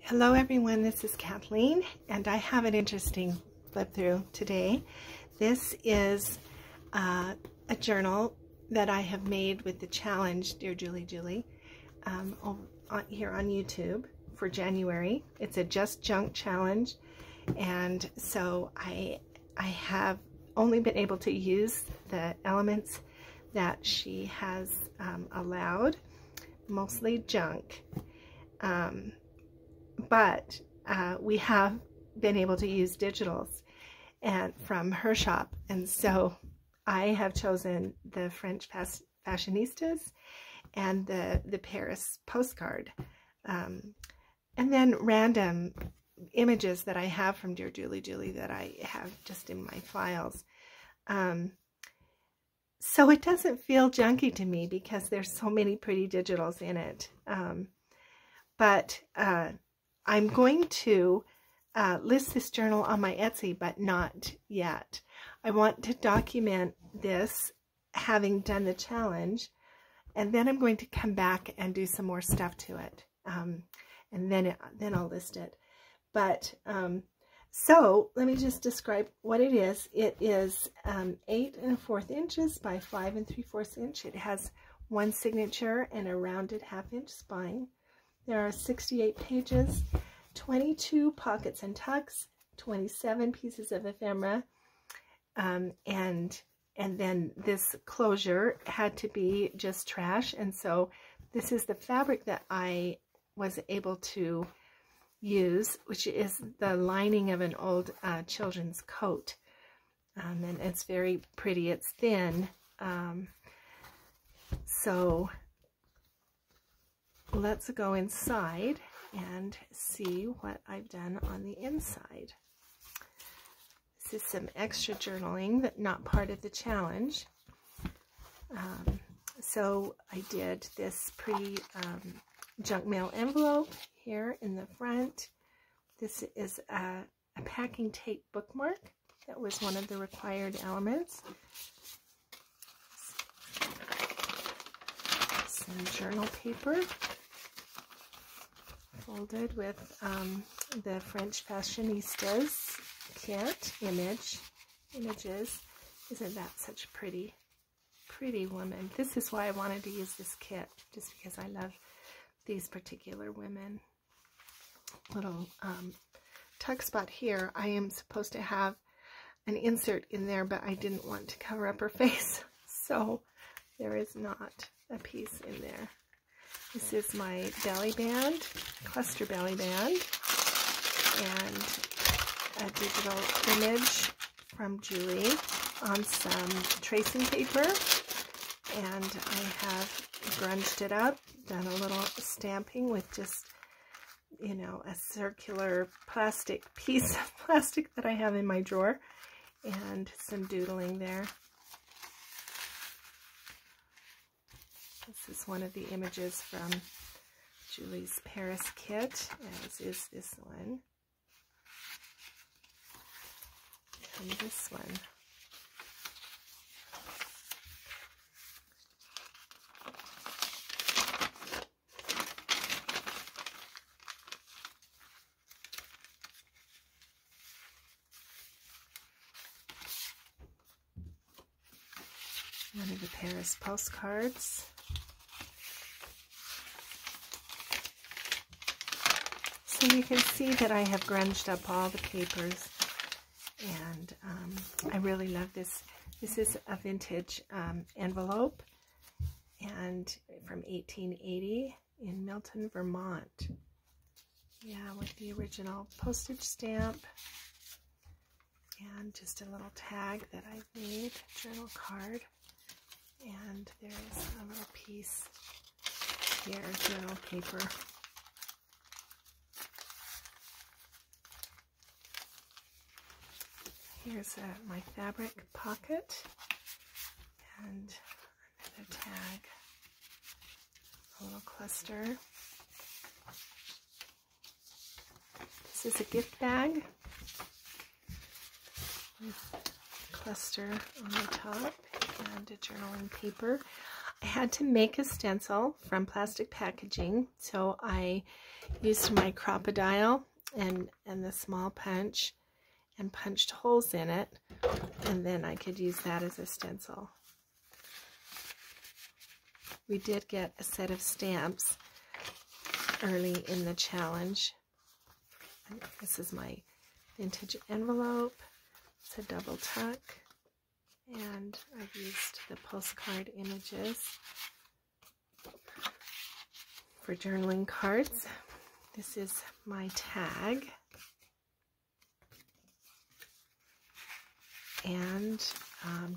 Hello everyone, this is Kathleen, and I have an interesting flip through today. This is a journal that I have made with the challenge, Dear Julie, here on YouTube for January. It's a Just Junk challenge, and so I have only been able to use the elements that she has allowed, mostly junk. But we have been able to use digitals and from her shop, and so I have chosen the French Fashionistas and the Paris postcard, and then random images that I have from Dear Julie that I have just in my files. So it doesn't feel junky to me because there's so many pretty digitals in it. But I'm going to list this journal on my Etsy, but not yet. I want to document this, having done the challenge, and then I'm going to come back and do some more stuff to it, and then I'll list it. But so let me just describe what it is. It is 8 1/4 inches by 5 3/4 inch. It has one signature and a rounded 1/2 inch spine. There are 68 pages, 22 pockets and tucks, 27 pieces of ephemera, and then this closure had to be just trash, and so this is the fabric that I was able to use, which is the lining of an old children's coat, and it's very pretty. It's thin, so let's go inside and see what I've done on the inside. This is some extra journaling that's not part of the challenge. So I did this pretty junk mail envelope here in the front. This is a packing tape bookmark. That was one of the required elements. Some journal paper folded with the French Fashionistas kit images. Isn't that such a pretty woman? This is why I wanted to use this kit, just because I love these particular women. Little tuck spot here. I am supposed to have an insert in there, but I didn't want to cover up her face, so there is not a piece in there. This is my belly band, cluster belly band, and a digital image from Julie on some tracing paper, and I have grunged it up, done a little stamping with just, you know, a circular plastic piece of plastic that I have in my drawer, and some doodling there. This is one of the images from Julie's Paris kit, as is this one, and this one. One of the Paris postcards. So you can see that I have grunged up all the papers, and I really love this. This is a vintage envelope, and from 1880 in Milton, Vermont. Yeah, with the original postage stamp, and just a little tag that I've made, journal card, and there is a little piece here, journal paper. Here's my fabric pocket, and another tag, a little cluster. This is a gift bag with a cluster on the top and a journaling paper. I had to make a stencil from plastic packaging, so I used my crocodile and the small punch and punched holes in it, and then I could use that as a stencil. We did get a set of stamps early in the challenge. And this is my vintage envelope. It's a double tuck, and I've used the postcard images for journaling cards. This is my tag, and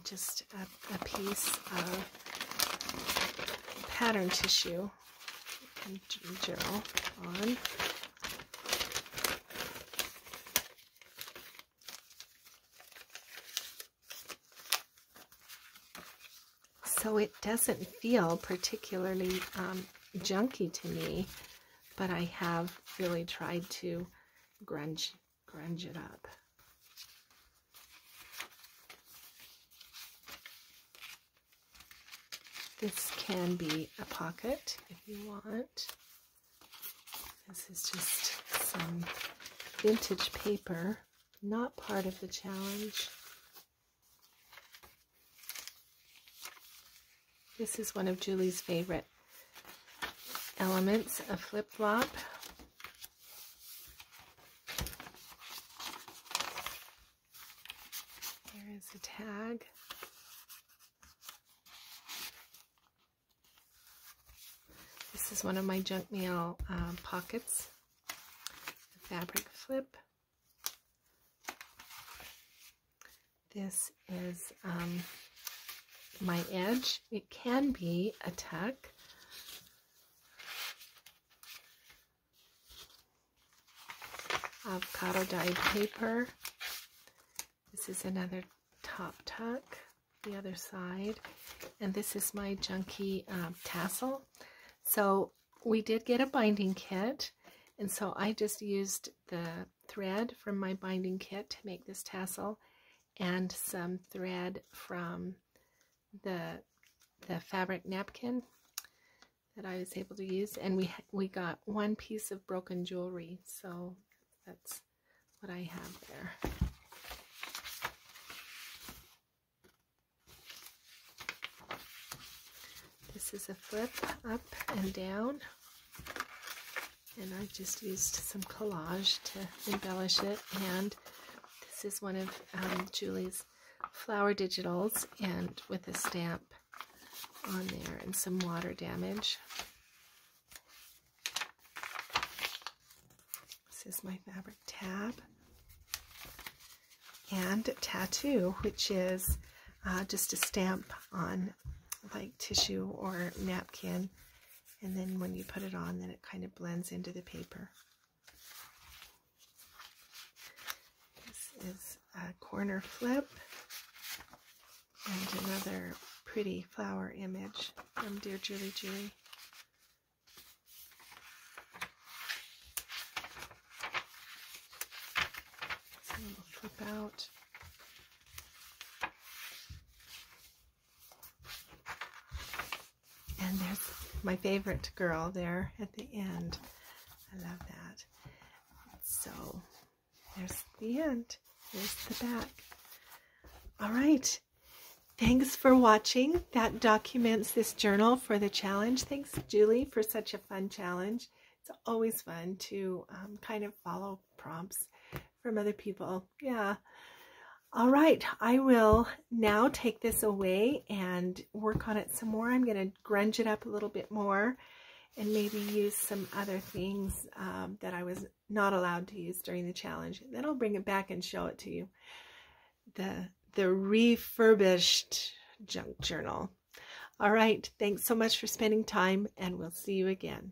just a piece of pattern tissue and journal on. So it doesn't feel particularly junky to me, but I have really tried to grunge it up. This can be a pocket if you want. This is just some vintage paper, not part of the challenge. This is one of Julie's favorite elements, a flip-flop. There is a tag. This is one of my junk mail pockets, a fabric flip. This is my edge. It can be a tuck. Avocado dyed paper. This is another top tuck, the other side. And this is my junky tassel. So we did get a binding kit, and so I just used the thread from my binding kit to make this tassel, and some thread from the fabric napkin that I was able to use, and we got one piece of broken jewelry, so that's what I have there. This is a flip up and down, and I just used some collage to embellish it, and this is one of Julie's flower digitals, and with a stamp on there and some water damage. This is my fabric tab, and tattoo, which is just a stamp on like tissue or napkin, and then when you put it on, then it kind of blends into the paper. This is a corner flip and another pretty flower image from Dear Julie Julie. So we'll flip out. And there's my favorite girl there at the end. I love that. So there's the end. There's the back. All right. Thanks for watching. That documents this journal for the challenge. Thanks, Julie, for such a fun challenge. It's always fun to kind of follow prompts from other people. Yeah. All right, I will now take this away and work on it some more. I'm going to grunge it up a little bit more and maybe use some other things that I was not allowed to use during the challenge. Then I'll bring it back and show it to you. The refurbished junk journal. All right, thanks so much for spending time, and we'll see you again.